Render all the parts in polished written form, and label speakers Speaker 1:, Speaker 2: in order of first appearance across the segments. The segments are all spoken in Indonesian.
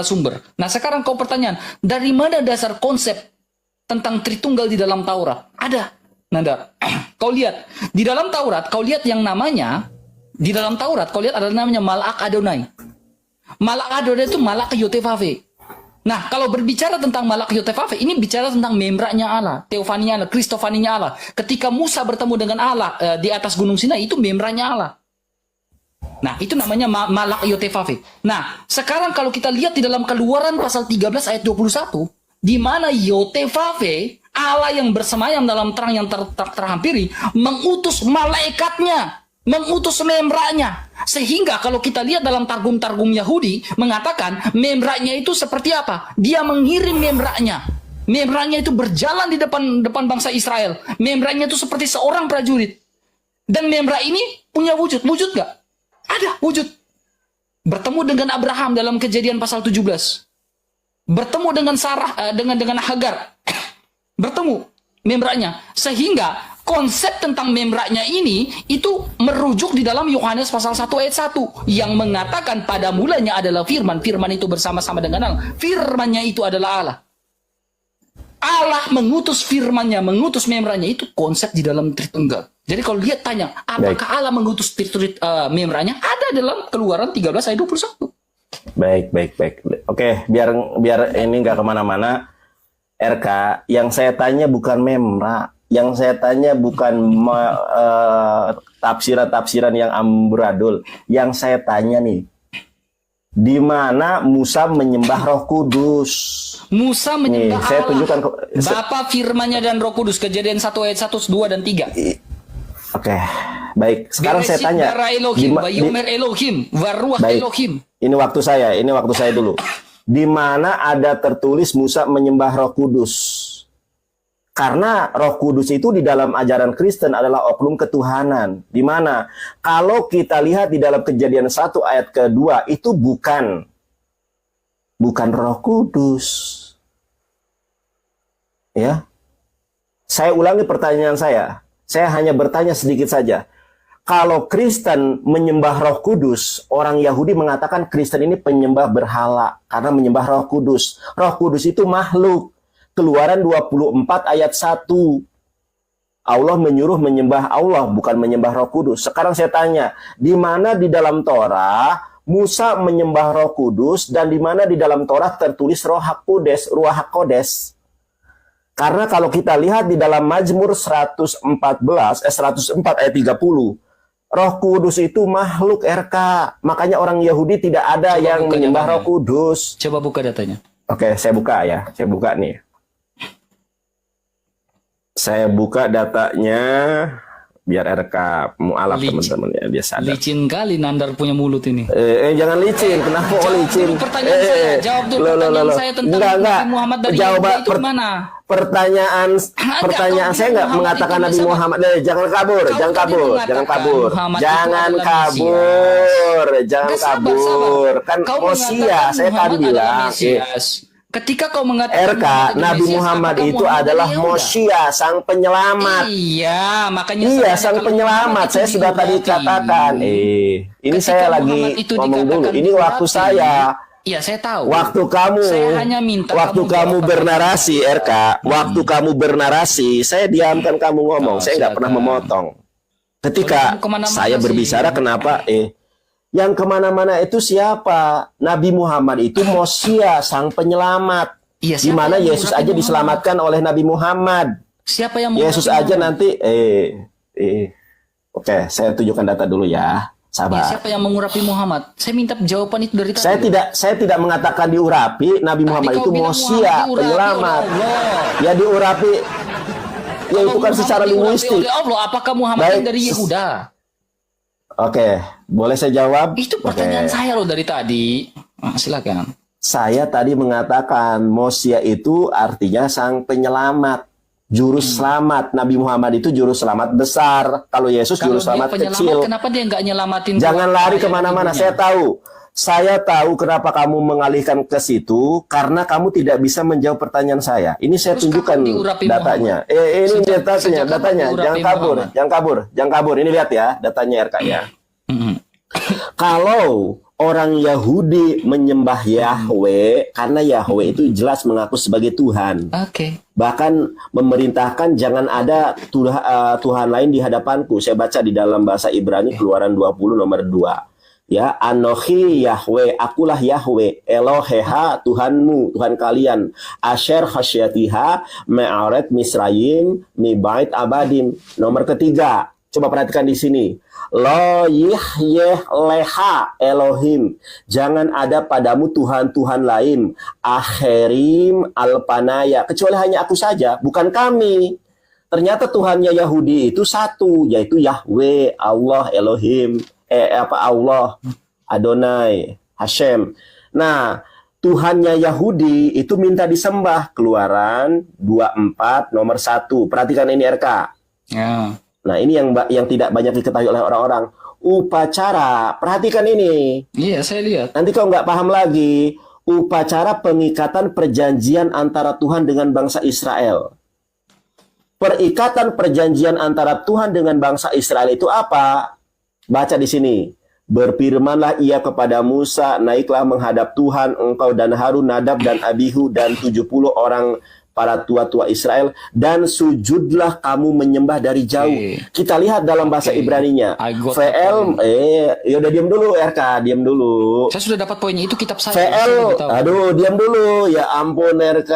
Speaker 1: sumber. Nah sekarang kau pertanyaan, dari mana dasar konsep tentang Tritunggal di dalam Taurat? Ada, Nanda. Kau lihat di dalam Taurat, kau lihat yang namanya di dalam Taurat, kau lihat ada namanya Malak Adonai. Malak Adonai itu Malak Yotevave. Nah kalau berbicara tentang Malak Yotevave, ini bicara tentang membranya Allah, teofaninya Allah, kristofaninya Allah. Ketika Musa bertemu dengan Allah di atas Gunung Sinai, itu membranya Allah. Nah, itu namanya Malak Yotevave. Nah, sekarang kalau kita lihat di dalam Keluaran pasal 13 ayat 21, di mana Yotevave, Allah yang bersemayam dalam terang yang terhampiri, mengutus malaikatnya, mengutus membranya. Sehingga kalau kita lihat dalam targum-targum Yahudi, mengatakan membranya itu seperti apa? Dia mengirim membranya. Membranya itu berjalan di depan bangsa Israel. Membranya itu seperti seorang prajurit. Dan membra ini punya wujud. Wujud gak? Ada wujud. Bertemu dengan Abraham dalam Kejadian pasal 17. Bertemu dengan Sarah, dengan Hagar. Bertemu membranya. Sehingga konsep tentang membranya ini itu merujuk di dalam Yohanes pasal 1 ayat 1 yang mengatakan pada mulanya adalah firman. Firman itu bersama-sama dengan Allah. Firmannya itu adalah Allah. Allah mengutus firmannya, mengutus membranya, itu konsep di dalam Tritunggal. Jadi kalau lihat tanya, apakah Allah mengutus membranya? Ada dalam Keluaran 13 ayat 21.
Speaker 2: Baik. Oke, biar ini nggak kemana-mana. RK, yang saya tanya bukan memra, yang saya tanya bukan tafsiran-tafsiran yang amburadul. Yang saya tanya nih, di mana Musa menyembah Roh Kudus?
Speaker 1: Musa menyembah Allah.
Speaker 2: Saya tunjukkan
Speaker 1: Bapa, firman-Nya dan Roh Kudus. Kejadian 1 ayat 1, 2 dan 3.
Speaker 2: Oke, baik. Sekarang saya tanya. Ini waktu saya dulu. Di mana ada tertulis Musa menyembah Roh Kudus? Karena Roh Kudus itu di dalam ajaran Kristen adalah oknum ketuhanan. Di mana kalau kita lihat di dalam Kejadian 1 ayat kedua itu bukan Roh Kudus. Ya. Saya ulangi pertanyaan saya. Saya hanya bertanya sedikit saja. Kalau Kristen menyembah Roh Kudus, orang Yahudi mengatakan Kristen ini penyembah berhala karena menyembah Roh Kudus. Roh Kudus itu makhluk. Keluaran 24 ayat 1. Allah menyuruh menyembah Allah, bukan menyembah Roh Kudus. Sekarang saya tanya, di mana di dalam Torah Musa menyembah Roh Kudus dan di mana di dalam Torah tertulis Ruach HaKodes? Karena kalau kita lihat di dalam Mazmur 104 ayat 30, Roh Kudus itu makhluk RK. Makanya orang Yahudi tidak ada yang menyembah Roh Kudus.
Speaker 1: Coba buka datanya.
Speaker 2: Oke, saya buka ya. Saya buka nih. Saya buka datanya biar RK mualaf teman-teman ya, dia sadar.
Speaker 1: Licin kali Nandar punya mulut ini.
Speaker 2: Jangan licin. Kenapa kok licin?
Speaker 1: Pertanyaan saya, jawab dulu pertanyaan saya tentang Nabi Muhammad dari Yahudi itu mana?
Speaker 2: Pertanyaan saya nggak mengatakan Nabi Muhammad. Jangan kabur. Kan Mosia, saya kan bilang.
Speaker 1: Ketika kau mengatakan
Speaker 2: RK, Nabi Muhammad itu adalah Mosia, sang penyelamat.
Speaker 1: Iya, makanya
Speaker 2: sang penyelamat. Saya sudah tadi katakan. Ini saya lagi ngomong dulu. Ini waktu saya.
Speaker 1: Iya, saya tahu.
Speaker 2: Waktu kamu bernarasi, RK. Waktu kamu bernarasi, saya diamkan kamu ngomong. Saya nggak pernah memotong. Ketika saya berbicara, kenapa? Yang kemana-mana itu siapa? Nabi Muhammad itu Mosia, sang penyelamat.
Speaker 1: Iya,
Speaker 2: di mana Yesus aja diselamatkan oleh Nabi Muhammad.
Speaker 1: Siapa yang
Speaker 2: Yesus aja nanti Oke, saya tunjukkan data dulu ya. Sabar.
Speaker 1: Siapa yang mengurapi Muhammad? Saya minta jawaban itu dari tadi.
Speaker 2: Saya tidak mengatakan diurapi. Nabi Muhammad itu Mosia, penyelamat. Ya diurapi. Ya itu kan secara linguistik.
Speaker 1: Allah, apakah Muhammad dari Yehuda?
Speaker 2: Oke, boleh saya jawab?
Speaker 1: Itu pertanyaan saya loh dari tadi. Silakan.
Speaker 2: Saya tadi mengatakan Mosia itu artinya sang penyelamat, juru selamat. Nabi Muhammad itu juru selamat besar. Kalau Yesus juru selamat kecil.
Speaker 1: Kenapa dia nggak nyelamatin?
Speaker 2: Jangan lari kemana-mana. Saya tahu kenapa kamu mengalihkan ke situ, karena kamu tidak bisa menjawab pertanyaan saya. Ini saya tunjukkan datanya. Ini datanya. Jangan kabur. Ini lihat ya, datanya RK ya. Kalau orang Yahudi menyembah Yahweh karena Yahweh itu jelas mengaku sebagai Tuhan.
Speaker 1: Oke.
Speaker 2: Bahkan memerintahkan jangan ada Tuhan lain di hadapanku. Saya baca di dalam bahasa Ibrani Keluaran 20 nomor 2. Ya, Anochi Yahweh, akulah Yahweh, Eloheha, Tuhanmu, Tuhan kalian. Asher khasyatiha me'aret Misrayim mibait abadim. Nomor ketiga, coba perhatikan di sini. Lo yihyeh leha Elohim. Jangan ada padamu Tuhan-Tuhan lain. Akhirim alpanaya. Kecuali hanya aku saja, bukan kami. Ternyata Tuhannya Yahudi itu satu, yaitu Yahweh, Allah, Elohim. Allah, Adonai, Hashem. Nah, Tuhannya Yahudi itu minta disembah. Keluaran 24 nomor 1. Perhatikan ini RK.
Speaker 1: Ya.
Speaker 2: Nah, ini yang tidak banyak diketahui oleh orang-orang. Upacara, perhatikan ini.
Speaker 1: Iya, saya lihat.
Speaker 2: Nanti kau nggak paham lagi. Upacara pengikatan perjanjian antara Tuhan dengan bangsa Israel. Perikatan perjanjian antara Tuhan dengan bangsa Israel itu apa? Baca di sini. Berfirmanlah ia kepada Musa, naiklah menghadap Tuhan, engkau dan Harun, Nadab dan Abihu dan 70 orang para tua-tua Israel, dan sujudlah kamu menyembah dari jauh. Kita lihat dalam bahasa Ibraninya. VL, ya udah diam dulu RK, diam dulu.
Speaker 1: Saya sudah dapat poinnya, itu kitab saya.
Speaker 2: VL, aduh diam dulu. Ya ampun RK,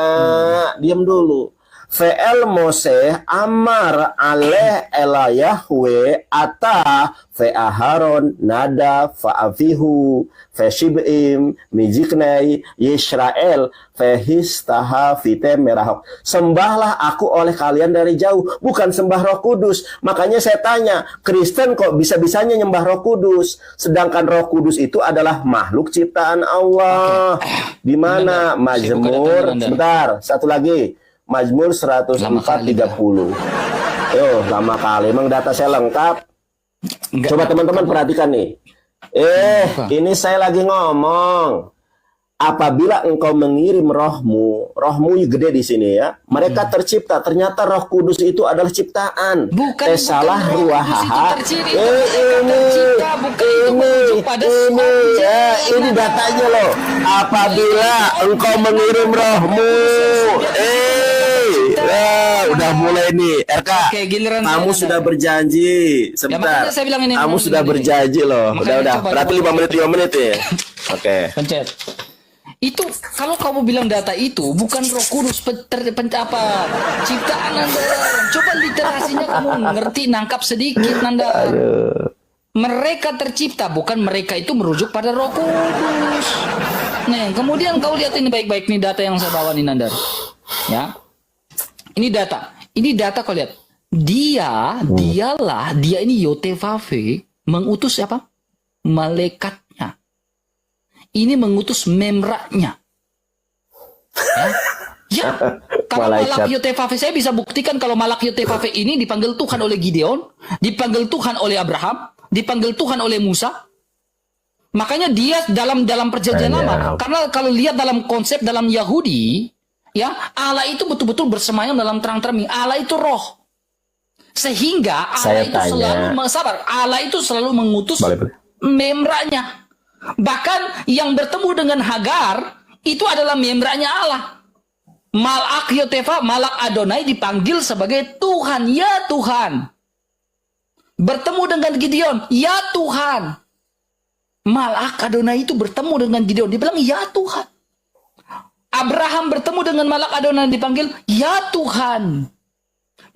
Speaker 2: diam dulu. Ve'el Mose amar aleh ela Yahweh ata ve'aharon nada fa'afihu ve'shib'im mijiknei Yisrael ve'histaha fitem merahok. Sembahlah aku oleh kalian dari jauh, bukan sembah Roh Kudus. Makanya saya tanya, Kristen kok bisa-bisanya nyembah Roh Kudus, sedangkan Roh Kudus itu adalah makhluk ciptaan Allah. Di mana? Mazmur, sebentar, satu lagi. Mazmur 104:30. Yo, lama kali. Emang data saya lengkap. Coba teman-teman perhatikan nih. Ini saya lagi ngomong. Apabila engkau mengirim rohmu gede di sini ya. Mereka tercipta. Ternyata Roh Kudus itu adalah ciptaan.
Speaker 1: Bukan
Speaker 2: salah ruahaha. Ini datanya loh. Apabila engkau mengirim rohmu, udah mulai nih RK.
Speaker 1: Oke, giliran
Speaker 2: kamu sudah berjanji. Sebentar.
Speaker 1: Ya, saya bilang ini,
Speaker 2: kamu sudah berjanji loh. Udah. Berarti 5 menit ya. Oke.
Speaker 1: Pencet. Itu kalau kamu bilang data itu bukan Roh Kudus ciptaan Anda. Coba literasinya kamu ngerti, nangkap sedikit Anda. Mereka tercipta, bukan mereka itu merujuk pada Roh Kudus. Nah, kemudian kau lihat ini baik-baik nih data yang saya bawa nih Nandar. Ya. Ini data kau lihat. Dia ini Yotevave mengutus siapa? Malaikatnya. Ini mengutus memraknya. Ya. Kalau Malak Yotevave, saya bisa buktikan kalau Malak Yotevave ini dipanggil Tuhan oleh Gideon, dipanggil Tuhan oleh Abraham, dipanggil Tuhan oleh Musa. Makanya dia dalam perjanjian lama. Karena kalau lihat dalam konsep dalam Yahudi, ya, Allah itu betul-betul bersemayam dalam terang-terang. Allah itu roh. Sehingga Allah itu selalu mengutus membranya. Bahkan yang bertemu dengan Hagar itu adalah membranya Allah. Malak Yotefa, Malak Adonai dipanggil sebagai Tuhan, ya Tuhan. Bertemu dengan Gideon, ya Tuhan. Malak Adonai itu bertemu dengan Gideon, dia bilang ya Tuhan. Abraham bertemu dengan Malak Adonai dipanggil ya Tuhan.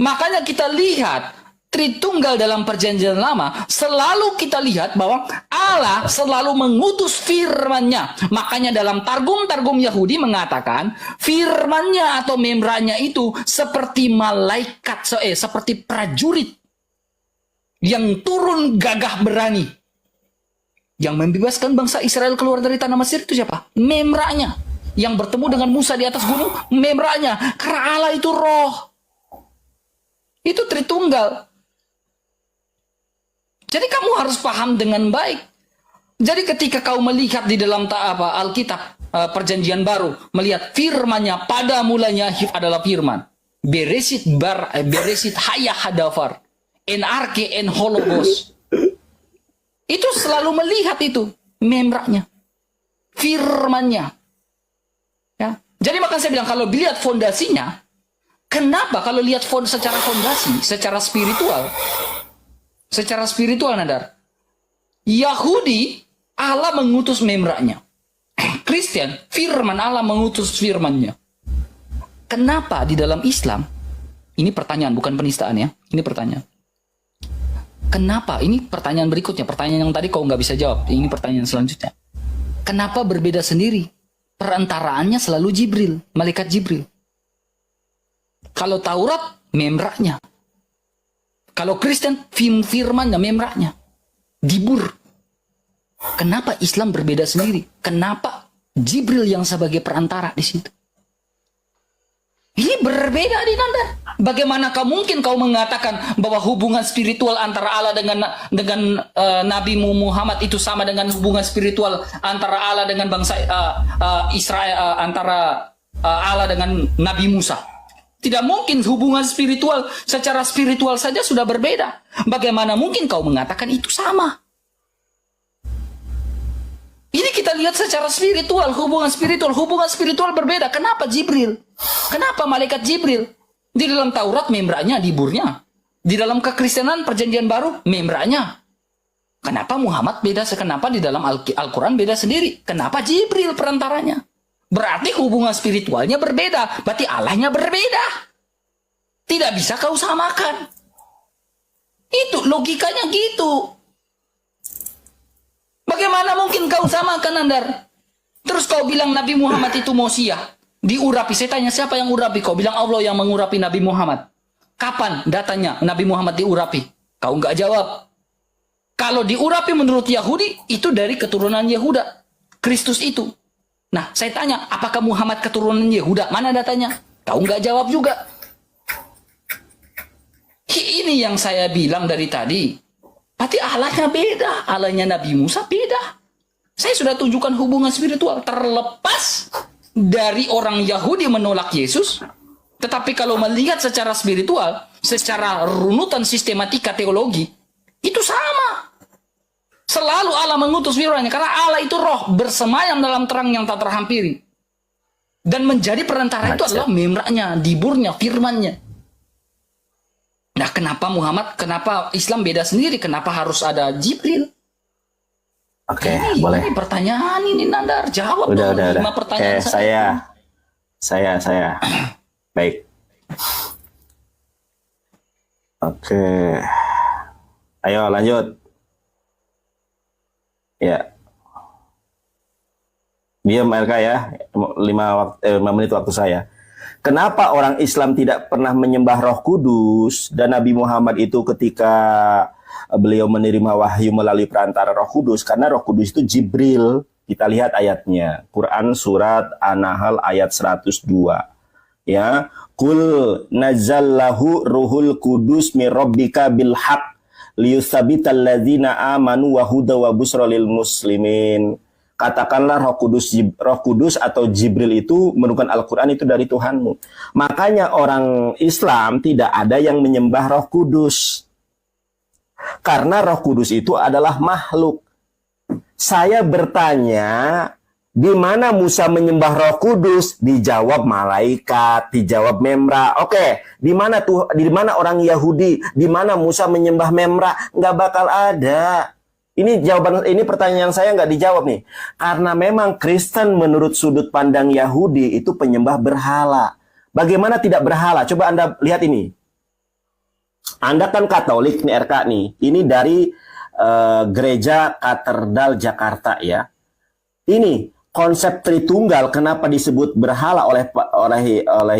Speaker 1: Makanya kita lihat Tritunggal dalam perjanjian lama, selalu kita lihat bahwa Allah selalu mengutus firman-Nya. Makanya dalam targum-targum Yahudi mengatakan firman-Nya atau membranya itu seperti malaikat, seperti prajurit yang turun gagah berani. Yang membebaskan bangsa Israel keluar dari tanah Mesir itu siapa? Membranya. Yang bertemu dengan Musa di atas gunung, membranya. Karena Allah itu roh. Itu Tritunggal. Jadi kamu harus paham dengan baik. Jadi ketika kau melihat di dalam Alkitab perjanjian baru, melihat firman-Nya pada mulanya adalah firman. Beresit haya hadafar. En arke en hologos. Itu selalu melihat itu. memraknya, firmannya. Ya. Jadi maka saya bilang kalau dilihat fondasinya, kenapa kalau lihat secara fondasi, secara spiritual Nadar, Yahudi Allah mengutus memraknya, Kristen firman Allah mengutus firmannya. Kenapa di dalam Islam? Ini pertanyaan, bukan penistaan ya. Ini pertanyaan. Kenapa? Ini pertanyaan berikutnya. Pertanyaan yang tadi kau nggak bisa jawab. Ini pertanyaan selanjutnya. Kenapa berbeda sendiri? Perantaraannya selalu Jibril, malaikat Jibril. Kalau Taurat, memraknya. Kalau Kristen, firmannya, memraknya. Dibur. Kenapa Islam berbeda sendiri? Kenapa Jibril yang sebagai perantara di situ? Ini berbeda di Nanda. Bagaimana mungkin kau mengatakan bahwa hubungan spiritual antara Allah dengan Nabi Muhammad itu sama dengan hubungan spiritual antara Allah dengan bangsa Israel, antara Allah dengan Nabi Musa? Tidak mungkin hubungan spiritual secara spiritual saja sudah berbeda. Bagaimana mungkin kau mengatakan itu sama? Ini kita lihat secara spiritual, hubungan spiritual berbeda. Kenapa Jibril? Kenapa malaikat Jibril? Di dalam Taurat memraknya, diburnya. Di dalam kekristenan perjanjian baru memraknya. Kenapa Muhammad beda? Kenapa di dalam Al-Quran beda sendiri? Kenapa Jibril perantaranya? Berarti hubungan spiritualnya berbeda. Berarti Allahnya berbeda. Tidak bisa kau samakan. Itu logikanya gitu. Bagaimana mungkin kau samakan, Nandar? Terus kau bilang Nabi Muhammad itu Mosiah. Diurapi. Saya tanya siapa yang urapi? Kau bilang Allah yang mengurapi Nabi Muhammad. Kapan datanya Nabi Muhammad diurapi? Kau nggak jawab. Kalau diurapi menurut Yahudi, itu dari keturunan Yehuda. Kristus itu. Nah, saya tanya, apakah Muhammad keturunan Yehuda? Mana datanya? Kau nggak jawab juga. Ini yang saya bilang dari tadi. Berarti Allahnya beda. Allahnya Nabi Musa beda. Saya sudah tunjukkan hubungan spiritual. Terlepas dari orang Yahudi menolak Yesus. Tetapi kalau melihat secara spiritual, secara runutan sistematika teologi, itu sama. Selalu Allah mengutus firman-Nya. Karena Allah itu roh bersemayam dalam terang yang tak terhampiri. Dan menjadi perantara itu adalah memraknya, diburnya, firman-Nya. Nah, kenapa Islam beda sendiri? Kenapa harus ada Jibril?
Speaker 2: Oke, boleh.
Speaker 1: Ini pertanyaan ini, Nandar. Jawab
Speaker 2: udah.
Speaker 1: 5 pertanyaan
Speaker 2: saya. Baik. Oke. Ayo lanjut. Ya. Diam RK ya. 5 menit waktu saya. Kenapa orang Islam tidak pernah menyembah Roh Kudus dan Nabi Muhammad itu ketika beliau menerima wahyu melalui perantara Roh Kudus? Karena Roh Kudus itu Jibril. Kita lihat ayatnya. Quran surat An-Nahl ayat 102. Ya, Qul nazzallahu ruhul kudus min rabbika bil haq liyutsabital ladzina amanu wa huda wa busra lil muslimin. Katakanlah Roh Kudus atau Jibril itu menurunkan Al-Quran itu dari Tuhanmu. Makanya orang Islam tidak ada yang menyembah Roh Kudus. Karena Roh Kudus itu adalah makhluk. Saya bertanya, di mana Musa menyembah Roh Kudus? Dijawab malaikat, dijawab memra. Oke, di mana orang Yahudi? Di mana Musa menyembah memra? Nggak bakal ada. Ini pertanyaan saya nggak dijawab nih. Karena memang Kristen menurut sudut pandang Yahudi itu penyembah berhala. Bagaimana tidak berhala? Coba Anda lihat ini. Anda kan Katolik nih RK nih. Ini dari Gereja Katedral Jakarta ya. Ini konsep Tritunggal kenapa disebut berhala oleh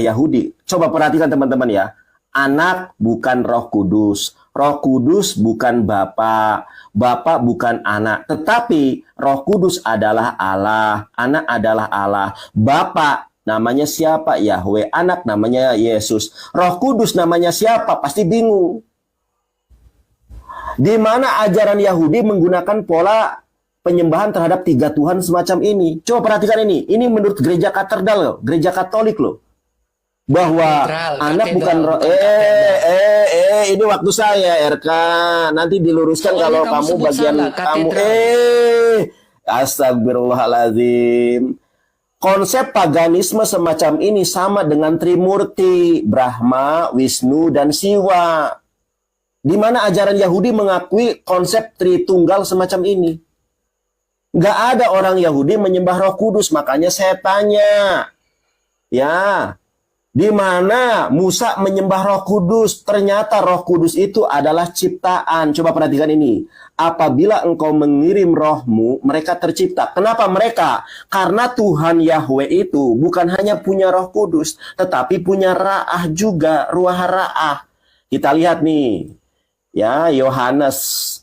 Speaker 2: Yahudi? Coba perhatikan teman-teman ya. Anak bukan Roh Kudus. Roh Kudus bukan Bapa. Bapa bukan anak. Tetapi Roh Kudus adalah Allah. Anak adalah Allah. Bapa namanya siapa? Yahweh. Anak namanya Yesus. Roh Kudus namanya siapa? Pasti bingung. Di mana ajaran Yahudi menggunakan pola penyembahan terhadap 3 Tuhan semacam ini? Coba perhatikan ini. Ini menurut gereja katedral loh. Gereja Katolik loh. Bahwa anak bukan roh. Ini waktu saya RK. Nanti diluruskan kalau kamu bagian kamu Astagfirullahaladzim. Konsep paganisme semacam ini sama dengan Trimurti, Brahma, Wisnu, dan Siwa. Di mana ajaran Yahudi mengakui konsep Tritunggal semacam ini. Nggak ada orang Yahudi menyembah Roh Kudus, makanya saya tanya, ya, di mana Musa menyembah Roh Kudus? Ternyata Roh Kudus itu adalah ciptaan. Coba perhatikan ini. Apabila engkau mengirim rohmu, mereka tercipta. Kenapa mereka? Karena Tuhan Yahweh itu bukan hanya punya Roh Kudus, tetapi punya Ra'ah juga, Ruah Ra'ah. Kita lihat nih, ya, Yohanes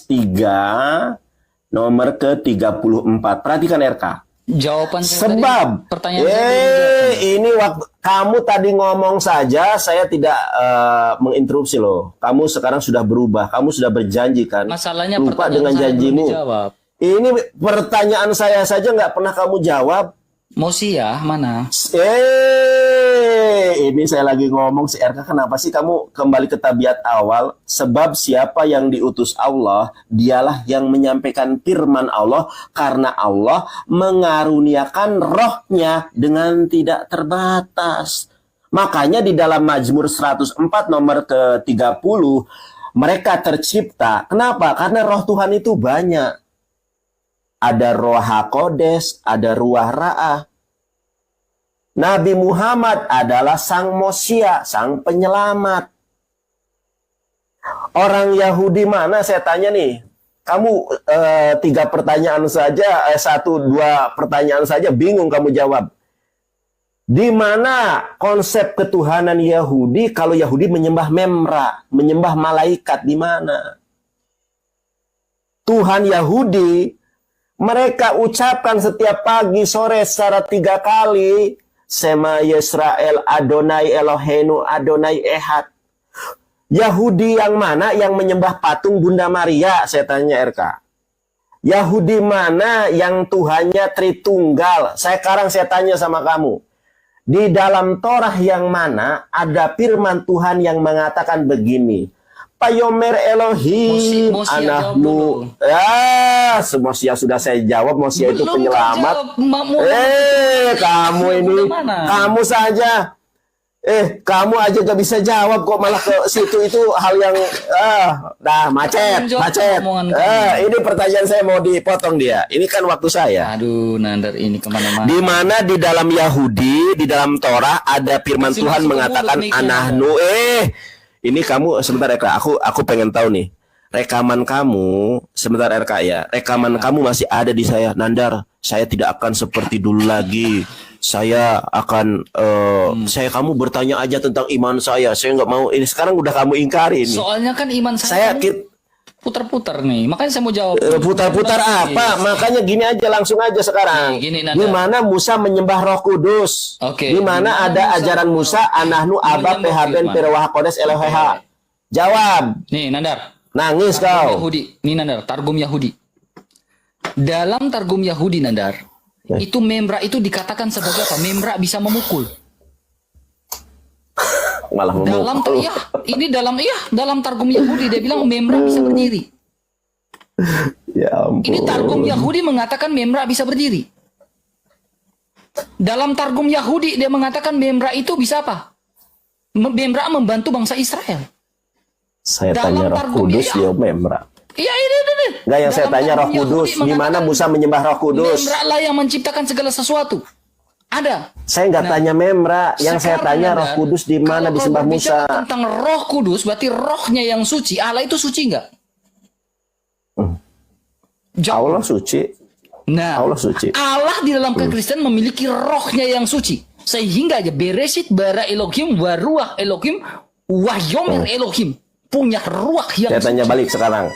Speaker 2: 3, nomor ke-34. Perhatikan RK.
Speaker 1: Jawaban saya
Speaker 2: Sebab,
Speaker 1: tadi, pertanyaan saya
Speaker 2: ini waktu kamu tadi ngomong saja, saya tidak menginterupsi loh. Kamu sekarang sudah berubah, kamu sudah berjanji kan.
Speaker 1: masalahnya
Speaker 2: Lupa
Speaker 1: pertanyaan
Speaker 2: dengan
Speaker 1: saya belum
Speaker 2: janjimu.
Speaker 1: dijawab.
Speaker 2: Ini pertanyaan saya saja nggak pernah kamu jawab.
Speaker 1: Mosia mana?
Speaker 2: Ini saya lagi ngomong si RK, kenapa sih kamu kembali ke tabiat awal? Sebab siapa yang diutus Allah, dialah yang menyampaikan firman Allah, karena Allah mengaruniakan rohnya dengan tidak terbatas. Makanya di dalam Mazmur 104 nomor ke-30, mereka tercipta. Kenapa? Karena roh Tuhan itu banyak. Ada Roh HaKodes, ada Ruah Ra'ah. Nabi Muhammad adalah sang Mosia, sang penyelamat. Orang Yahudi mana? Saya tanya nih. Kamu 3 pertanyaan saja, 1-2 pertanyaan saja bingung kamu jawab. Di mana konsep ketuhanan Yahudi kalau Yahudi menyembah Memra, menyembah malaikat, di mana? Tuhan Yahudi mereka ucapkan setiap pagi, sore secara 3 kali. Sema Yisrael, Adonai Eloheinu, Adonai Ehad. Yahudi yang mana yang menyembah patung Bunda Maria? Saya tanya RK. Yahudi mana yang Tuhannya Tritunggal? Sekarang saya tanya sama kamu. Di dalam Torah yang mana ada firman Tuhan yang mengatakan begini. Payomer Elohim anahmu. Ya, Mosia sudah saya jawab. Mosia itu penyelamat. Kamu ini, kamu saja. Kamu aja gak bisa jawab kok malah ke situ, itu hal yang macet. Ini pertanyaan saya mau dipotong dia. Ini kan waktu saya.
Speaker 1: Aduh, Nandar ini kemana-mana.
Speaker 2: Di mana di dalam Yahudi, di dalam Torah ada firman Tuhan mengatakan anahnu. Ini kamu sebentar RK, aku pengen tahu nih. Rekaman kamu sebentar RK ya. Rekaman kamu masih ada di saya. Nandar, saya tidak akan seperti dulu lagi. Saya akan kamu bertanya aja tentang iman saya. Saya nggak mau ini, sekarang udah kamu ingkari ini.
Speaker 1: Soalnya kan iman saya putar-putar nih. Makanya saya mau jawab.
Speaker 2: Putar-putar apa? Makanya gini aja, langsung aja sekarang. Di mana Musa menyembah Roh Kudus? Di mana ada ajaran Musa anahnu aba pehaben perwah kodes eloheha? Jawab.
Speaker 1: Nih Nandar.
Speaker 2: Nangis kau.
Speaker 1: Yahudi. Nih Nandar, Targum Yahudi. Dalam Targum Yahudi Nandar, itu Memra itu dikatakan sebagai apa? Memra bisa memukul.
Speaker 2: Malah memukul.
Speaker 1: Dalam Targum Yahudi dia bilang Memra bisa berdiri.
Speaker 2: Ya ampun.
Speaker 1: Ini Targum Yahudi mengatakan Memra bisa berdiri. Dalam Targum Yahudi dia mengatakan Memra itu bisa apa? Memra membantu bangsa Israel.
Speaker 2: Saya tanya Roh Kudus, dia Memra.
Speaker 1: Iya ini.
Speaker 2: Enggak, yang saya tanya Roh Kudus. Di mana Musa menyembah Roh Kudus?
Speaker 1: Memra lah yang menciptakan segala sesuatu. Ada.
Speaker 2: Saya nggak tanya Memra, yang saya tanya Roh Kudus di mana disembah Musa.
Speaker 1: Tentang Roh Kudus berarti rohnya yang suci. Allah itu suci nggak?
Speaker 2: Allah suci.
Speaker 1: Nah,
Speaker 2: Allah suci.
Speaker 1: Allah di dalam kekristenan memiliki rohnya yang suci. Sehingga aja Bereshit bara Elohim wa ruach Elohim wa yomer Elohim. Punya ruach yang
Speaker 2: Saya tanya balik sekarang.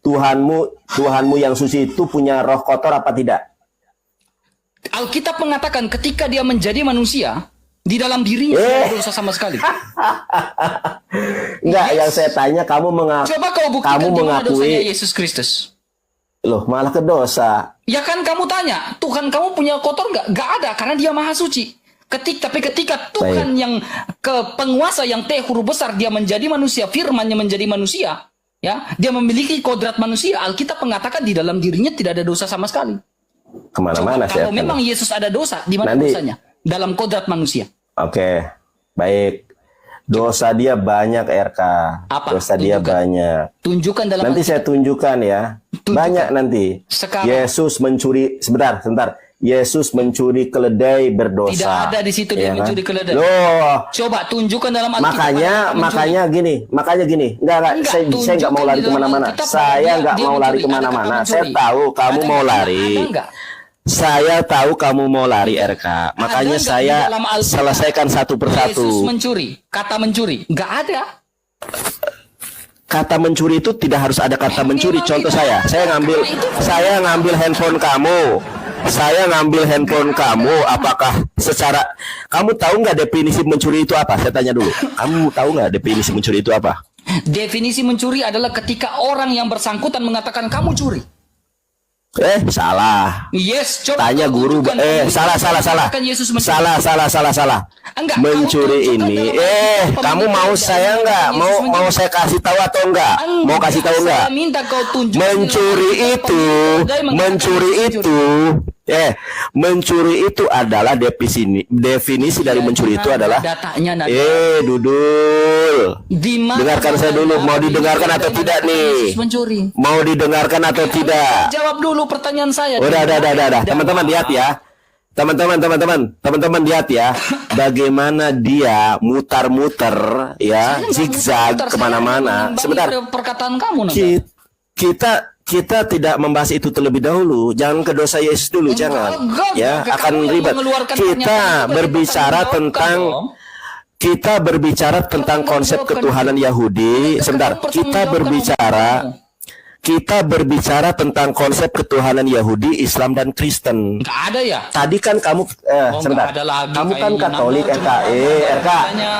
Speaker 2: Tuhanmu yang suci itu punya roh kotor apa tidak?
Speaker 1: Alkitab mengatakan ketika dia menjadi manusia, di dalam dirinya tidak ada dosa sama sekali.
Speaker 2: Enggak, yang saya tanya kamu
Speaker 1: Coba kau buktikan di mana dosanya Yesus Kristus.
Speaker 2: Loh, malah ke dosa.
Speaker 1: Ya kan kamu tanya, Tuhan kamu punya kotor nggak? Nggak ada, karena dia maha suci. Tapi ketika Tuhan yang penguasa yang huruf besar dia menjadi manusia, firmannya menjadi manusia, Ya, dia memiliki kodrat manusia. Alkitab mengatakan di dalam dirinya tidak ada dosa sama sekali.
Speaker 2: Kemana-mana saya.
Speaker 1: Kalau memang Yesus ada dosa, di mana
Speaker 2: Nanti-
Speaker 1: dosanya? Dalam kodrat manusia.
Speaker 2: Oke, baik. Dosa dia banyak, RK.
Speaker 1: Apa?
Speaker 2: Dosa dia
Speaker 1: Tunjukkan.
Speaker 2: banyak.
Speaker 1: Tunjukkan dalam
Speaker 2: Nanti saya tunjukkan ya.
Speaker 1: Tunjukkan.
Speaker 2: Banyak nanti.
Speaker 1: Sekarang.
Speaker 2: Yesus mencuri, sebentar. Yesus mencuri keledai berdosa.
Speaker 1: Tidak ada di situ dia
Speaker 2: Ya kan?
Speaker 1: mencuri keledai.
Speaker 2: Loh,
Speaker 1: Coba tunjukkan dalam Alkitab.
Speaker 2: makanya gini. Enggak,
Speaker 1: Enggak,
Speaker 2: saya nggak mau
Speaker 1: tunjukkan
Speaker 2: lari
Speaker 1: di dalam
Speaker 2: kemana-mana.
Speaker 1: Alkitab
Speaker 2: Saya
Speaker 1: bahwa
Speaker 2: nggak
Speaker 1: dia
Speaker 2: mau lari
Speaker 1: mencuri. Ada
Speaker 2: kemana-mana.
Speaker 1: kata
Speaker 2: Saya
Speaker 1: mencuri.
Speaker 2: tahu kamu
Speaker 1: Ada
Speaker 2: mau
Speaker 1: nggak?
Speaker 2: lari.
Speaker 1: Ada nggak?
Speaker 2: Saya tahu kamu mau lari, RK. Makanya
Speaker 1: nggak
Speaker 2: saya
Speaker 1: di dalam Alkitab?
Speaker 2: selesaikan satu persatu.
Speaker 1: Yesus mencuri. Kata mencuri. Nggak ada.
Speaker 2: Kata mencuri itu tidak harus ada kata mencuri.
Speaker 1: memang
Speaker 2: Contoh
Speaker 1: tidak.
Speaker 2: saya ngambil handphone kamu. Saya ngambil handphone kamu. Apakah secara kamu tahu nggak definisi mencuri itu apa? Saya tanya dulu. Kamu tahu nggak definisi mencuri itu apa?
Speaker 1: Definisi mencuri adalah ketika orang yang bersangkutan mengatakan kamu curi.
Speaker 2: Salah.
Speaker 1: Yes, coba
Speaker 2: Tanya
Speaker 1: kau
Speaker 2: guru.
Speaker 1: tunjukkan.
Speaker 2: Salah.
Speaker 1: Mengatakan Yesus mencuri.
Speaker 2: Salah.
Speaker 1: Enggak,
Speaker 2: Mencuri
Speaker 1: kamu tunjukkan
Speaker 2: ini.
Speaker 1: dalam Alkitab
Speaker 2: Kamu mau
Speaker 1: pemberitahuan
Speaker 2: saya nggak?
Speaker 1: Yesus
Speaker 2: Mau
Speaker 1: mencuri.
Speaker 2: saya kasih tahu atau enggak? Mau kasih tahu enggak?
Speaker 1: Saya minta kau tunjukkan.
Speaker 2: Mencuri itu, mencuri itu adalah definisi dari mencuri itu adalah
Speaker 1: datanya Nanda.
Speaker 2: Dudul.
Speaker 1: Di mana
Speaker 2: Dengarkan saya dulu, mau didengarkan atau tidak nih?
Speaker 1: Yesus mencuri.
Speaker 2: Mau didengarkan atau tidak?
Speaker 1: Jawab dulu pertanyaan saya.
Speaker 2: Udah. Teman-teman lihat ya. Teman-teman lihat ya. Bagaimana dia mutar-muter ya, zigzag kemana-mana. Sebentar.
Speaker 1: Perkataan kamu Nanda.
Speaker 2: Kita tidak membahas itu terlebih dahulu. Jangan ke dosa Yesus dulu, jangan. Ya,
Speaker 1: Kamu
Speaker 2: akan
Speaker 1: yang
Speaker 2: ribet.
Speaker 1: mengeluarkan
Speaker 2: Kita
Speaker 1: pernyataan itu,
Speaker 2: berbicara
Speaker 1: kamu
Speaker 2: tentang
Speaker 1: jawabkan dong.
Speaker 2: kita berbicara tentang konsep ketuhanan Yahudi. Sebentar, kita berbicara tentang konsep ketuhanan Yahudi, Islam dan Kristen.
Speaker 1: Nggak ada ya?
Speaker 2: Tadi kan kamu sebentar.
Speaker 1: nggak ada lagi
Speaker 2: Kamu kan
Speaker 1: kayaknya.
Speaker 2: Katolik,
Speaker 1: Nanda,
Speaker 2: RK.
Speaker 1: coba
Speaker 2: RK.
Speaker 1: tanya.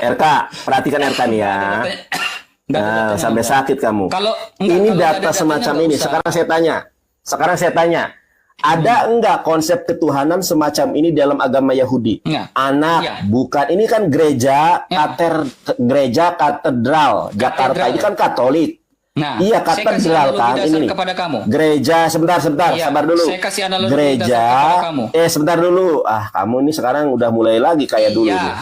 Speaker 2: RK, perhatikan RK nih ya.
Speaker 1: Nggak ada
Speaker 2: Nah,
Speaker 1: datanya,
Speaker 2: sampai
Speaker 1: Nanda.
Speaker 2: sakit kamu.
Speaker 1: Kalau
Speaker 2: Ini
Speaker 1: kalau nggak ada
Speaker 2: data
Speaker 1: datanya,
Speaker 2: semacam
Speaker 1: nggak
Speaker 2: ini.
Speaker 1: usah.
Speaker 2: Sekarang saya tanya. Ada enggak konsep ketuhanan semacam ini dalam agama Yahudi?
Speaker 1: Nggak.
Speaker 2: Anak,
Speaker 1: Iya.
Speaker 2: bukan. Ini kan gereja gereja katedral Jakarta.
Speaker 1: Katedral.
Speaker 2: Ini kan Katolik.
Speaker 1: Nah,
Speaker 2: Iya,
Speaker 1: saya kasih
Speaker 2: katedral
Speaker 1: analogi
Speaker 2: kan
Speaker 1: dasar
Speaker 2: ini.
Speaker 1: kepada kamu.
Speaker 2: Gereja, sebentar,
Speaker 1: Iya,
Speaker 2: sabar dulu.
Speaker 1: saya kasih analogi
Speaker 2: Gereja,
Speaker 1: dasar kepada kamu.
Speaker 2: sebentar dulu. Kamu ini sekarang udah mulai lagi kayak dulu nih.
Speaker 1: Iya.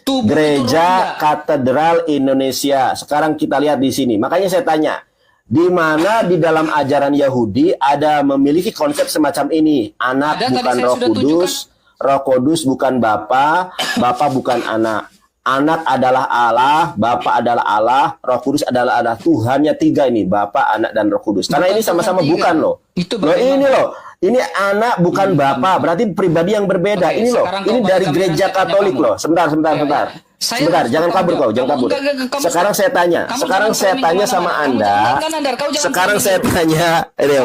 Speaker 1: Tubuh itu
Speaker 2: Gereja
Speaker 1: ronda.
Speaker 2: Katedral Indonesia. Sekarang kita lihat di sini. Makanya saya tanya, di mana di dalam ajaran Yahudi ada memiliki konsep semacam ini? Anak
Speaker 1: Ada, tadi
Speaker 2: bukan
Speaker 1: saya
Speaker 2: Roh
Speaker 1: sudah
Speaker 2: Kudus, Roh Kudus bukan Bapa, Bapa bukan Anak. Anak adalah Allah, Bapa adalah Allah, Roh Kudus adalah Allah. Tuhannya tiga ini, Bapa, Anak, dan Roh Kudus. Karena
Speaker 1: Bukan
Speaker 2: ini sama-sama
Speaker 1: Tuhan tiga.
Speaker 2: bukan loh.
Speaker 1: Itu
Speaker 2: Loh
Speaker 1: bagaimana?
Speaker 2: ini loh. Ini anak bukan Bapa, berarti pribadi yang berbeda.
Speaker 1: Oke,
Speaker 2: Ini loh.
Speaker 1: sekarang
Speaker 2: Ini
Speaker 1: kau
Speaker 2: dari
Speaker 1: balik
Speaker 2: gereja
Speaker 1: kamera, saya tanya
Speaker 2: Katolik
Speaker 1: kamu.
Speaker 2: loh. Sebentar.
Speaker 1: Ya,
Speaker 2: Sebentar,
Speaker 1: Saya
Speaker 2: jangan kabur kau, jangan kabur.
Speaker 1: Kamu
Speaker 2: Sekarang saya tanya,
Speaker 1: kamu
Speaker 2: sekarang
Speaker 1: jangan
Speaker 2: saya
Speaker 1: framing
Speaker 2: tanya
Speaker 1: kemana-mana.
Speaker 2: sama
Speaker 1: Kamu
Speaker 2: Anda.
Speaker 1: jangan Nandar, kau jangan
Speaker 2: Sekarang
Speaker 1: framing.
Speaker 2: saya tanya,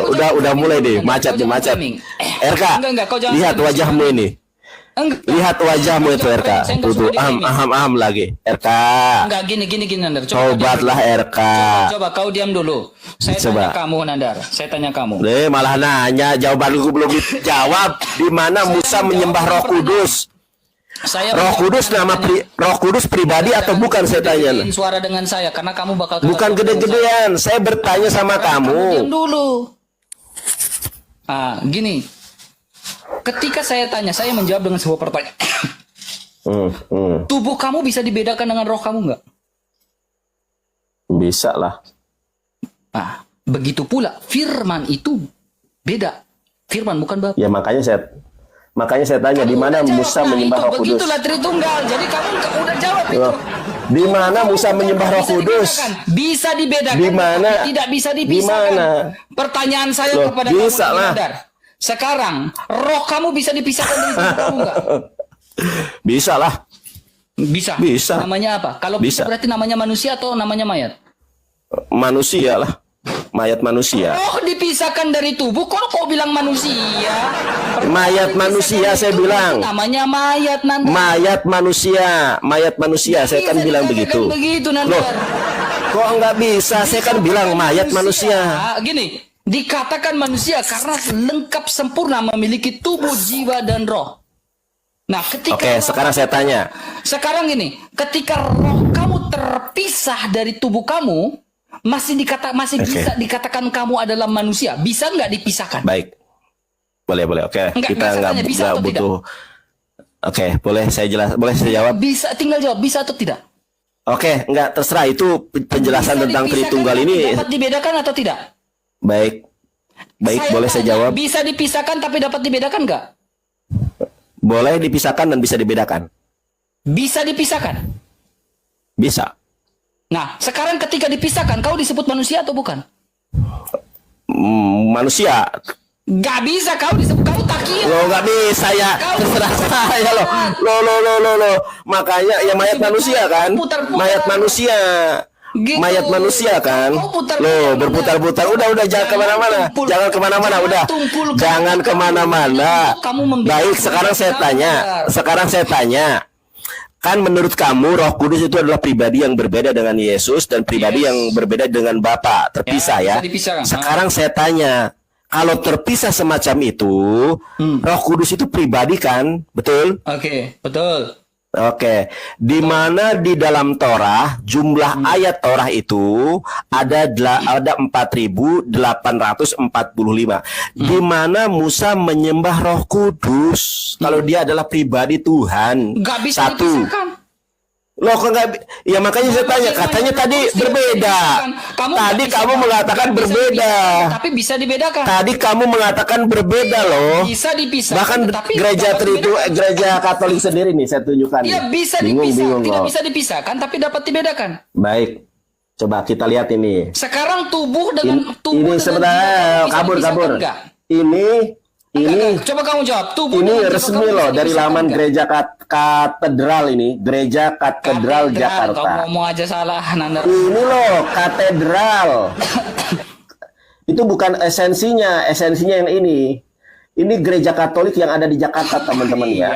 Speaker 2: udah
Speaker 1: framing
Speaker 2: mulai
Speaker 1: dulu,
Speaker 2: deh,
Speaker 1: Nandar.
Speaker 2: macet
Speaker 1: Kau
Speaker 2: nih,
Speaker 1: jangan
Speaker 2: macet.
Speaker 1: framing.
Speaker 2: RK,
Speaker 1: Enggak, kau jangan
Speaker 2: lihat
Speaker 1: framing.
Speaker 2: wajahmu ini.
Speaker 1: Enggak.
Speaker 2: Lihat wajahmu itu RK.
Speaker 1: Saya nggak
Speaker 2: Tuh,
Speaker 1: suka di-framing.
Speaker 2: aham lagi. RK,
Speaker 1: Enggak, gini Nandar.
Speaker 2: cobatlah RK.
Speaker 1: Coba kau diam dulu. Saya
Speaker 2: Coba.
Speaker 1: tanya kamu Nandar. Saya tanya kamu.
Speaker 2: Malah nanya, jawabanku belum dijawab. Di mana Musa menyembah Roh Kudus? Roh Kudus pribadi atau bukan, saya tanya.
Speaker 1: Gedein suara dengan saya karena kamu bakal
Speaker 2: Bukan gede-gedean. Saya bertanya sama
Speaker 1: Diam
Speaker 2: kamu.
Speaker 1: dulu. Gini. Ketika saya tanya, saya menjawab dengan sebuah pertanyaan. Tubuh kamu bisa dibedakan dengan roh kamu nggak?
Speaker 2: Bisa lah.
Speaker 1: Begitu pula firman itu beda. Firman bukan Bapa.
Speaker 2: Ya makanya saya tanya di mana Musa menyembah Roh Kudus?
Speaker 1: Begitulah Tritunggal. Jadi kamu udah jawab itu.
Speaker 2: Di mana Musa menyembah Roh
Speaker 1: Bisa
Speaker 2: Kudus?
Speaker 1: dibedakan. Bisa dibedakan.
Speaker 2: Di mana?
Speaker 1: tapi tidak bisa
Speaker 2: Di
Speaker 1: dipisahkan.
Speaker 2: mana?
Speaker 1: Pertanyaan saya
Speaker 2: Loh,
Speaker 1: kepada
Speaker 2: bisa
Speaker 1: kamu
Speaker 2: lah.
Speaker 1: Nandar. Sekarang roh kamu bisa dipisahkan dari tubuh kamu nggak?
Speaker 2: Bisa lah.
Speaker 1: Bisa.
Speaker 2: Bisa.
Speaker 1: Namanya apa? Kalau
Speaker 2: Bisa.
Speaker 1: bisa berarti namanya manusia atau namanya mayat?
Speaker 2: Manusia lah. Mayat manusia.
Speaker 1: Roh dipisahkan dari tubuh, kok kau bilang manusia?
Speaker 2: Mayat manusia saya bilang.
Speaker 1: Namanya mayat Nandar.
Speaker 2: Mayat manusia. Saya kan
Speaker 1: Bisa
Speaker 2: bilang
Speaker 1: dikatakan
Speaker 2: begitu.
Speaker 1: Begitu Nandar.
Speaker 2: Loh, kok nggak bisa? Saya kan bilang mayat manusia.
Speaker 1: Gini, dikatakan manusia karena lengkap sempurna memiliki tubuh, jiwa dan roh. Nah, ketika
Speaker 2: Oke, sekarang saya tanya.
Speaker 1: Sekarang gini, ketika roh kamu terpisah dari tubuh kamu, masih bisa dikatakan kamu adalah manusia. Bisa nggak dipisahkan?
Speaker 2: Baik. Boleh. Oke. Kita nggak butuh. Oke, boleh saya jawab?
Speaker 1: Bisa, tinggal jawab bisa atau tidak.
Speaker 2: Oke, enggak, terserah, itu penjelasan
Speaker 1: Bisa
Speaker 2: tentang
Speaker 1: dipisahkan
Speaker 2: Tritunggal
Speaker 1: tapi
Speaker 2: ini.
Speaker 1: dapat dibedakan atau tidak?
Speaker 2: Baik, boleh saya
Speaker 1: tanya,
Speaker 2: jawab?
Speaker 1: Bisa dipisahkan tapi dapat dibedakan nggak?
Speaker 2: Boleh dipisahkan dan bisa dibedakan.
Speaker 1: Bisa dipisahkan.
Speaker 2: Bisa.
Speaker 1: Nah, sekarang ketika dipisahkan, kau disebut manusia atau bukan?
Speaker 2: Manusia.
Speaker 1: Gak bisa kau disebut, kau takia.
Speaker 2: Lo nggak bisa ya, terserah saya lo. Makanya ya mayat manusia kan, mayat manusia.
Speaker 1: Gitu.
Speaker 2: Mayat manusia kan, lo berputar-putar. Udah jangan kemana-mana, udah jangan kemana-mana. Baik, sekarang saya tanya, kan menurut kamu Roh Kudus itu adalah pribadi yang berbeda dengan Yesus dan pribadi yang berbeda dengan Bapa, terpisah ya. Sekarang saya tanya, kalau terpisah semacam itu, Roh Kudus itu pribadi kan, betul?
Speaker 1: Oke, betul.
Speaker 2: Oke, di mana di dalam Torah jumlah ayat Torah itu ada 4.845. Di mana Musa menyembah Roh Kudus kalau dia adalah pribadi Tuhan.
Speaker 1: Gak bisa dipisahkan.
Speaker 2: Loh kok nggak? Ya makanya saya tanya, katanya tadi berbeda. Tadi kamu mengatakan berbeda.
Speaker 1: Tapi bisa dibedakan.
Speaker 2: Tadi kamu mengatakan berbeda loh.
Speaker 1: Bisa dipisahkan.
Speaker 2: Bahkan gereja Katolik sendiri nih saya tunjukkan.
Speaker 1: Iya bisa dipisahkan. Tidak bisa dipisahkan tapi dapat dibedakan.
Speaker 2: Baik. Coba kita lihat ini.
Speaker 1: Sekarang tubuh dengan tubuh
Speaker 2: ini sebenarnya kabur. Ini
Speaker 1: coba kamu jawab. Tubuh
Speaker 2: ini resmi loh dari laman gereja katedral ini, gereja katedral Jakarta.
Speaker 1: Kamu ngomong aja salah, Nanda.
Speaker 2: Ini loh katedral. Itu bukan esensinya yang ini. Ini gereja Katolik yang ada di Jakarta, teman-teman ya.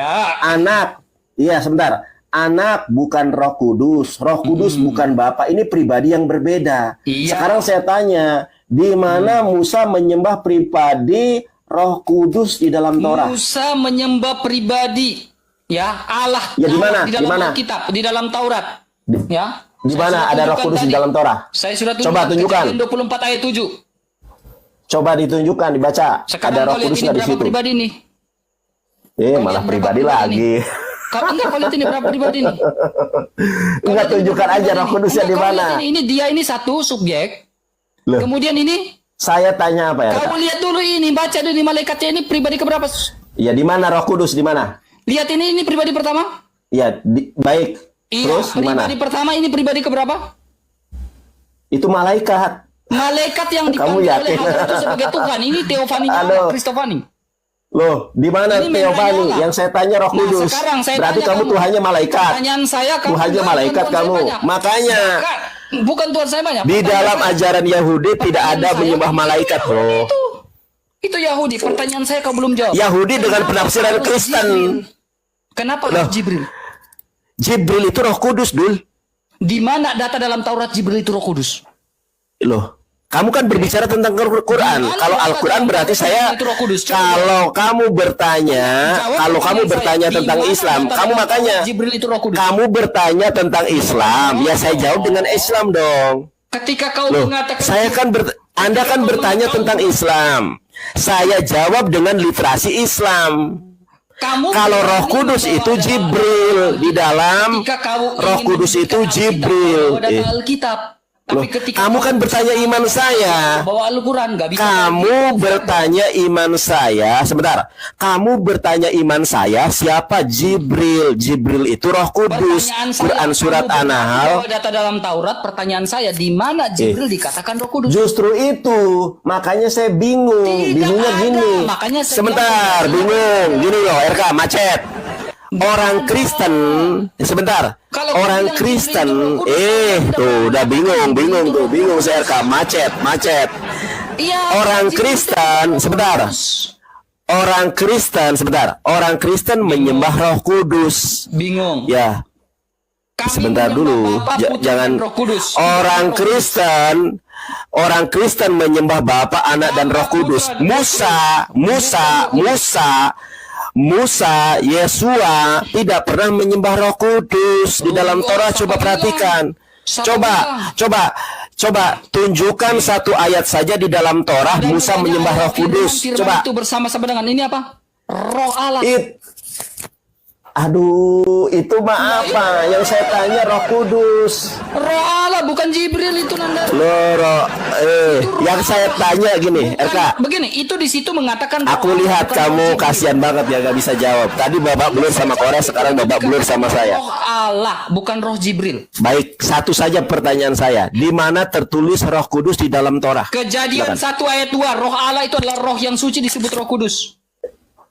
Speaker 2: Sebentar. Anak bukan Roh Kudus, Roh Kudus bukan Bapa. Ini pribadi yang berbeda.
Speaker 1: Iya.
Speaker 2: Sekarang saya tanya, di mana Musa menyembah pribadi Roh Kudus di dalam Torah?
Speaker 1: Musa menyembah pribadi, ya Allah.
Speaker 2: Ya di mana?
Speaker 1: Di dalam Alkitab, di dalam Taurat. Ya.
Speaker 2: Di mana ada Roh Kudus di dalam Torah?
Speaker 1: Saya sudah
Speaker 2: Coba tunjukkan.
Speaker 1: 24 ayat 7.
Speaker 2: Coba ditunjukkan, dibaca.
Speaker 1: Sekarang
Speaker 2: ada Roh Kudus di situ.
Speaker 1: Pribadi nih.
Speaker 2: Malah pribadi lagi.
Speaker 1: Kalau enggak kau lihat ini berapa pribadi nih?
Speaker 2: Enggak, tunjukkan aja Roh Kudusnya di mana.
Speaker 1: Ini dia ini satu subjek.
Speaker 2: Loh.
Speaker 1: Kemudian ini
Speaker 2: saya tanya apa ya?
Speaker 1: Kamu lihat dulu ini, baca dulu malaikatnya ini pribadi keberapa?
Speaker 2: Ya di mana Roh Kudus di mana?
Speaker 1: Lihat ini pribadi pertama.
Speaker 2: Ya baik.
Speaker 1: Iya,
Speaker 2: terus di mana?
Speaker 1: Pribadi pertama ini pribadi keberapa?
Speaker 2: Itu malaikat.
Speaker 1: Malaikat yang dipanggil oleh Allah itu sebagai Tuhan. Ini Teofani Kristofani.
Speaker 2: Loh, di mana Teofani? Yang saya tanya Roh Kudus.
Speaker 1: Sekarang saya
Speaker 2: berarti
Speaker 1: tanya
Speaker 2: kamu Tuhannya malaikat.
Speaker 1: Pertanyaan saya
Speaker 2: Tuhannya malaikat kamu. Makanya
Speaker 1: bukan Tuhan saya banyak.
Speaker 2: Di dalam ajaran Yahudi tidak ada menyembah malaikat, bro.
Speaker 1: Itu Yahudi. Pertanyaan saya kau belum jawab.
Speaker 2: Yahudi dengan penafsiran Kristen.
Speaker 1: Kenapa harus Jibril?
Speaker 2: Jibril itu Roh Kudus, Dul.
Speaker 1: Di mana data dalam Taurat Jibril itu Roh Kudus?
Speaker 2: Loh, kamu kan berbicara tentang Quran. Kalau Al-Quran berarti saya. Kalau kamu bertanya tentang Islam, kamu makanya. Kamu bertanya tentang Islam, ya saya jawab dengan Islam dong.
Speaker 1: Ketika kau mengatakan,
Speaker 2: Anda kan bertanya tentang Islam, saya jawab dengan literasi Islam. Kalau Roh Kudus itu Jibril di dalam Roh Kudus itu Jibril. Loh, kamu kan bertanya iman saya.
Speaker 1: Bawa Al-Quran, gak bisa.
Speaker 2: Kamu bertanya iman saya. Sebentar. Kamu bertanya iman saya. Siapa Jibril? Jibril itu Roh Kudus. Quran surat An-Nahl.
Speaker 1: Data dalam Taurat. Pertanyaan saya, di mana Jibril dikatakan Roh Kudus?
Speaker 2: Justru itu. Makanya saya bingung. Bingungnya gini. Sebentar. Bingung. Gini loh, RK macet. Orang Kristen, sebentar. Orang Kristen, tuh udah bingung saya macet. Orang Kristen, sebentar. Orang Kristen menyembah Roh Kudus.
Speaker 1: Bingung.
Speaker 2: Ya. Sebentar dulu. Jangan. Orang Kristen menyembah Bapa, Anak dan Roh Kudus. Musa, Yesua tidak pernah menyembah Roh Kudus di dalam Torah. Coba perhatikan. Coba tunjukkan satu ayat saja di dalam Torah Musa menyembah Roh Kudus. Coba.
Speaker 1: Itu bersama-sama dengan ini apa? Roh Allah.
Speaker 2: Aduh, itu mah apa? Yang saya tanya Roh Kudus.
Speaker 1: Roh Allah bukan Jibril itu Nanda.
Speaker 2: Yang saya tanya gini, RK.
Speaker 1: Begini, itu di situ mengatakan.
Speaker 2: Aku lihat kamu kasihan banget ya gak bisa jawab. Tadi babak belur sama Korea, sekarang babak belur sama saya.
Speaker 1: Roh Allah bukan Roh Jibril.
Speaker 2: Baik, satu saja pertanyaan saya. Di mana tertulis Roh Kudus di dalam Torah?
Speaker 1: Kejadian 1 ayat 2, Roh Allah itu adalah roh yang suci disebut Roh Kudus.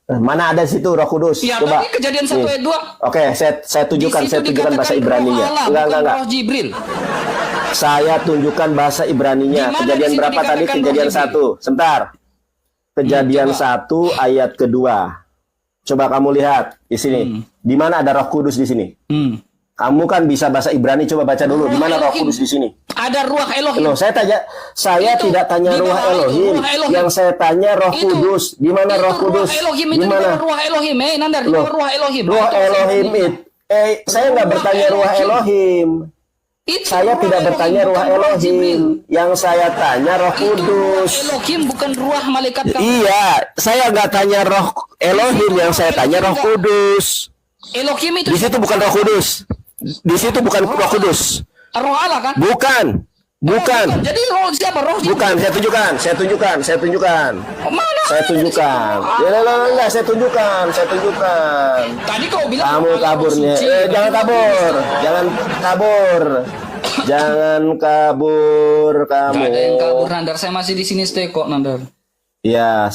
Speaker 2: Mana ada situ Roh Kudus?
Speaker 1: Ya,
Speaker 2: coba.
Speaker 1: tapi Kejadian 1 ayat 2.
Speaker 2: Oke, saya tunjukkan bahasa Ibraninya. Enggak.
Speaker 1: Roh Jibril.
Speaker 2: Saya tunjukkan bahasa Ibraninya. Kejadian berapa tadi? Kejadian 1. Sebentar. Kejadian 1 ayat kedua. Coba kamu lihat di sini. Di mana ada Roh Kudus di sini? Kamu kan bisa bahasa Ibrani, coba baca dulu. Di mana Roh Kudus di sini?
Speaker 1: Ada Ruach Elohim.
Speaker 2: Loh, saya tidak tanya Ruach Elohim. Yang saya tanya Roh Kudus. Di mana Roh Kudus? Di mana?
Speaker 1: Ruach Elohim, Nandar, Ruach Elohim.
Speaker 2: Ruach Elohim saya nggak bertanya Ruach Elohim. Saya tidak bertanya Ruach Elohim. Yang saya tanya Roh Kudus.
Speaker 1: Elohim bukan ruah malaikat kamu.
Speaker 2: Iya, saya nggak tanya Roh Elohim. Yang saya tanya Roh Kudus.
Speaker 1: Elohim itu
Speaker 2: di situ bukan Roh Kudus. Di situ bukan Roh Kudus.
Speaker 1: Roh Allah kan?
Speaker 2: Bukan.
Speaker 1: Jadi roh siapa? Roh Jibril.
Speaker 2: Bukan, saya tunjukkan.
Speaker 1: Mana?
Speaker 2: Saya tunjukkan. Enggak, saya tunjukkan.
Speaker 1: Tadi kau bilang
Speaker 2: kamu kaburnya. Jangan kabur. Jangan kabur kamu.
Speaker 1: Gak ada yang kabur, Nandar. Saya masih di sini stay kok, Nandar.
Speaker 2: Ya,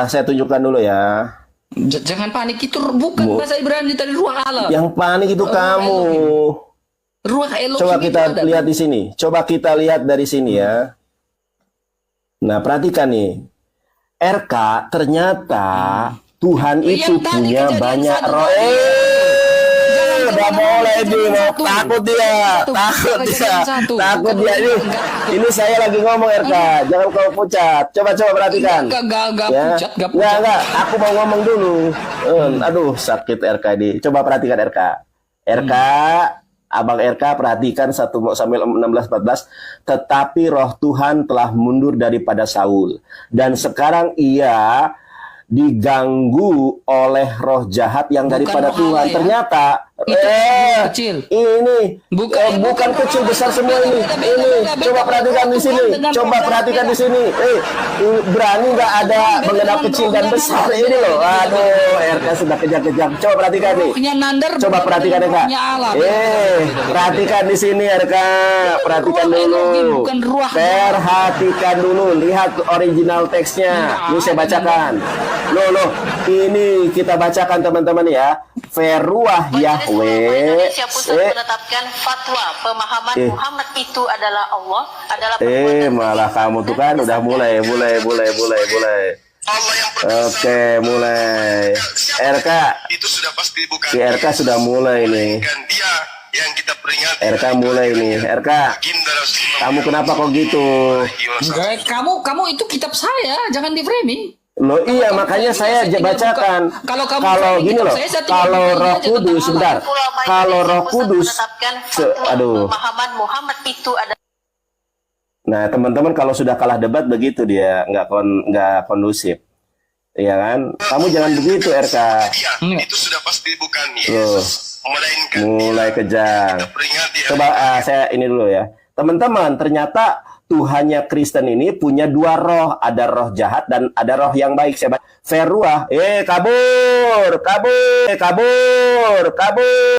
Speaker 2: saya tunjukkan dulu ya.
Speaker 1: Jangan panik, itu bukan bahasa Ibrani tadi, Ruah Allah.
Speaker 2: Yang panik itu kamu.
Speaker 1: Ruah Elohim.
Speaker 2: Coba kita lihat di sini. Coba kita lihat dari sini ya. Nah, perhatikan nih. RK ternyata Tuhan itu punya banyak roh. Udah mulai takut dia. Ini saya lagi ngomong RK. Jangan kau pucat. Coba perhatikan. Enggak. Aku mau ngomong dulu. Aduh, sakit RK ini. Coba perhatikan RK. Abang RK perhatikan 1 Samuel 16:14. Tetapi roh Tuhan telah mundur daripada Saul. Dan sekarang ia diganggu oleh roh jahat yang daripada Tuhan. Ya? Ternyata
Speaker 1: kecil.
Speaker 2: Ini bukan kecil, besar semua ini. Coba perhatikan di sini. Berani nggak ada mengenal kecil dan besar ini loh. Aduh, RK sudah kejar-kejar. Coba perhatikan nih. Coba perhatikan RK. Perhatikan di sini RK. Perhatikan dulu. Perhatikan dulu. Lihat original teksnya. Ini saya bacakan. Loh, ini kita bacakan teman-teman ya. Feruah Yahweh
Speaker 3: menetapkan fatwa pemahaman Muhammad itu adalah Allah, adalah
Speaker 2: malah kamu tuh kan udah mulai. Oke, mulai. RK
Speaker 4: itu sudah pasti bukan
Speaker 2: si RK sudah mulai nih.
Speaker 4: Dia yang kita peringati.
Speaker 2: RK mulai nih. RK, kamu kenapa kok gitu?
Speaker 1: Kamu itu kitab saya, jangan di framing.
Speaker 2: Loh iya, makanya saya bacakan. Kalau gini loh, kalau Roh Kudus, sebentar. Kalau Roh Kudus,
Speaker 3: pemahaman Muhammad itu ada.
Speaker 2: Nah, teman-teman kalau sudah kalah debat begitu dia, nggak kondusif. Iya kan? Kamu jangan begitu, RK.
Speaker 4: Itu sudah pasti bukan Yesus, melainkan
Speaker 2: mulai kejang. Coba saya ini dulu ya. Teman-teman, ternyata Tuhannya Kristen ini punya 2 roh, ada roh jahat dan ada roh yang baik. Feruah, kabur.